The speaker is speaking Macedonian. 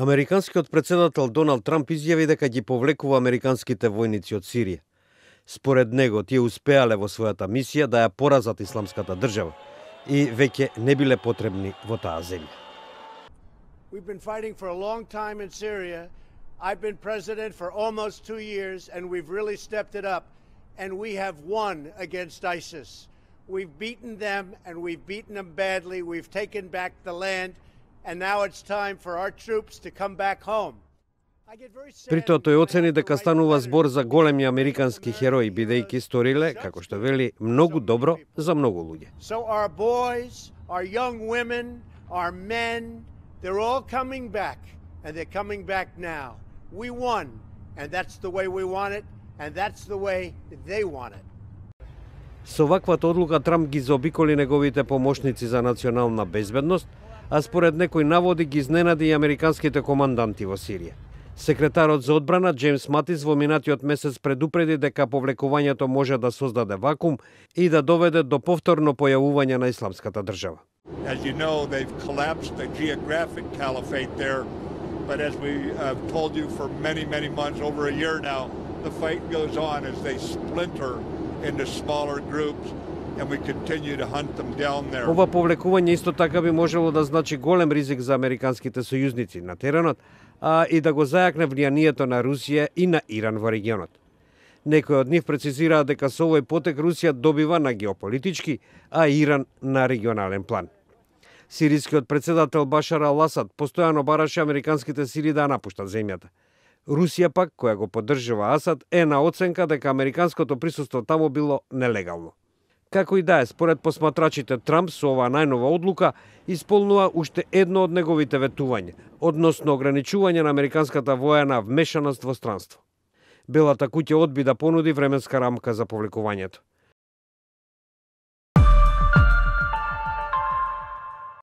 Американскиот председател Доналд Трамп изјави дека ги повлекува американските војници од Сирија. Според него, тие успеале во својата мисија да ја поразат исламската држава и веќе не биле потребни во таа земја. We've been fighting for a long time in Syria. I've been president for almost 2 years and we've really stepped it up and we have won against ISIS. We've beaten them and we've beaten them badly. We've taken back the land and now it's time for our troops to come back home. При тоа тој оцени дека станува збор за големи американски херои, бидејќи сториле, како што вели, многу добро за многу луѓе. So our boys, our young women, our men, they're all coming back and they're coming back now. We won and that's the way we want it and that's the way they want it. Со ваквата одлука Трамп ги заобиколи неговите помошници за национална безбедност, а според некои наводи ги изненади и американските команданти во Сирија. Секретарот за одбрана Джеймс Матис во минатиот месец предупреди дека повлекувањето може да создаде вакуум и да доведе до повторно појавување на исламската држава. As you know, they've collapsed the geographic caliphate there, but as we have told you for many months, over a year now, the fight goes on as they splinter into smaller groups and we continue to hunt them down there. Ова повлекување исто така би можело да значи голем ризик за американските сојузници на теренот, а и да го зајакне влијанието на Русија и на Иран во регионот. Некои од нив прецизираат дека со овој потек Русија добива на геополитички, а Иран на регионален план. Сирискиот председател Башар ал-Асад постојано бараше американските сили да напуштат земјата. Русија пак, која го поддржува Асад, е на оценка дека американското присуство таму било нелегално. Како и да е, според посматрачите, Трамп со оваа најнова одлука исполнува уште едно од неговите ветувања, односно ограничување на американската воена вмешаност во странство. Белата куќа одби да понуди временска рамка за повлекувањето.